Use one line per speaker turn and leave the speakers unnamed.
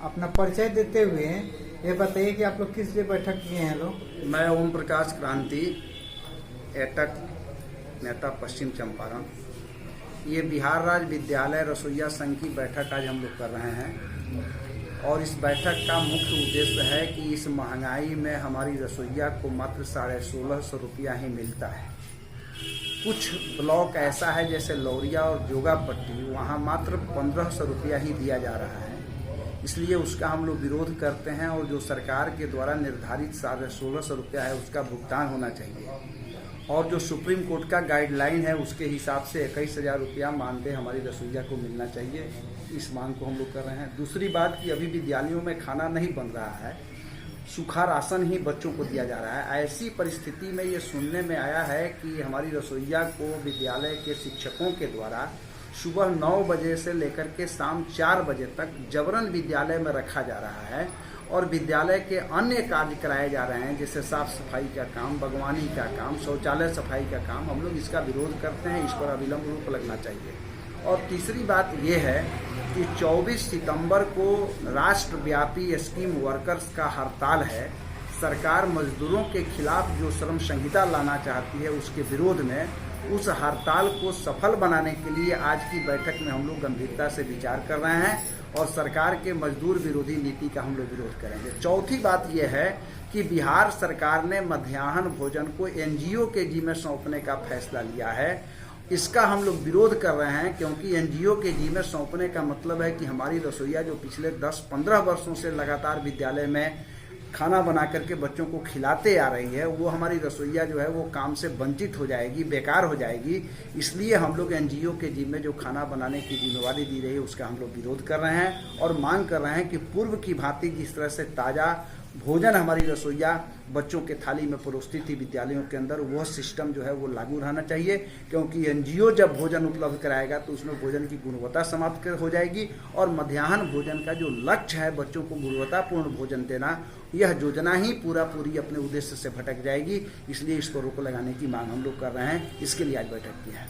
अपना परिचय देते हुए ये बताइए कि आप लोग किस लिए बैठक किए हैं लोग?
मैं ओम प्रकाश क्रांति, एटक नेता, पश्चिम चंपारण। ये बिहार राज्य विद्यालय रसोइया संघ की बैठक आज हम लोग कर रहे हैं और इस बैठक का मुख्य उद्देश्य है कि इस महंगाई में हमारी रसोइया को मात्र 1650 रुपया ही मिलता है। कुछ ब्लॉक ऐसा है जैसे लौरिया और जोगापट्टी, वहाँ मात्र 1500 रुपया ही दिया जा रहा है। इसलिए उसका हम लोग विरोध करते हैं और जो सरकार के द्वारा निर्धारित 1650 रुपया है उसका भुगतान होना चाहिए और जो सुप्रीम कोर्ट का गाइडलाइन है उसके हिसाब से 21,000 रुपया मानदेय हमारी रसोइया को मिलना चाहिए। इस मांग को हम लोग कर रहे हैं। दूसरी बात कि अभी विद्यालयों में खाना नहीं बन रहा है, सूखा राशन ही बच्चों को दिया जा रहा है। ऐसी परिस्थिति में ये सुनने में आया है कि हमारी रसोइया को विद्यालय के शिक्षकों के द्वारा सुबह 9 बजे से लेकर के शाम 4 बजे तक जबरन विद्यालय में रखा जा रहा है और विद्यालय के अन्य कार्य कराए जा रहे हैं, जैसे साफ सफाई का काम, बागवानी का काम, शौचालय सफाई का काम। हम लोग इसका विरोध करते हैं, इस पर अविलंब रोक लगना चाहिए। और तीसरी बात ये है कि 24 सितंबर को राष्ट्रव्यापी स्कीम वर्कर्स का हड़ताल है। सरकार मजदूरों के खिलाफ जो श्रम संहिता लाना चाहती है उसके विरोध में उस हड़ताल को सफल बनाने के लिए आज की बैठक में हम लोग गंभीरता से विचार कर रहे हैं और सरकार के मजदूर विरोधी नीति का हम लोग विरोध करेंगे। चौथी बात यह है कि बिहार सरकार ने मध्याह्न भोजन को एनजीओ के जिम्मे सौंपने का फैसला लिया है। इसका हम लोग विरोध कर रहे हैं क्योंकि एनजीओ के जिम्मे सौंपने का मतलब है कि हमारी रसोइया जो पिछले 10-15 वर्षों से लगातार विद्यालय में खाना बना करके बच्चों को खिलाते आ रही है, वो हमारी रसोइया जो है वो काम से वंचित हो जाएगी, बेकार हो जाएगी। इसलिए हम लोग एनजीओ के जिम्मे जो खाना बनाने की जिम्मेवारी दी रही है उसका हम लोग विरोध कर रहे हैं और मांग कर रहे हैं कि पूर्व की भांति जिस तरह से ताज़ा भोजन हमारी रसोइया बच्चों के थाली में परोसती थी विद्यालयों के अंदर, वह सिस्टम जो है वो लागू रहना चाहिए। क्योंकि एनजीओ जब भोजन उपलब्ध कराएगा तो उसमें भोजन की गुणवत्ता समाप्त हो जाएगी और मध्याह्न भोजन का जो लक्ष्य है बच्चों को गुणवत्तापूर्ण भोजन देना, यह योजना ही पूरी अपने उद्देश्य से भटक जाएगी। इसलिए इसको रोक लगाने की मांग हम लोग कर रहे हैं। इसके लिए आज बैठक की है।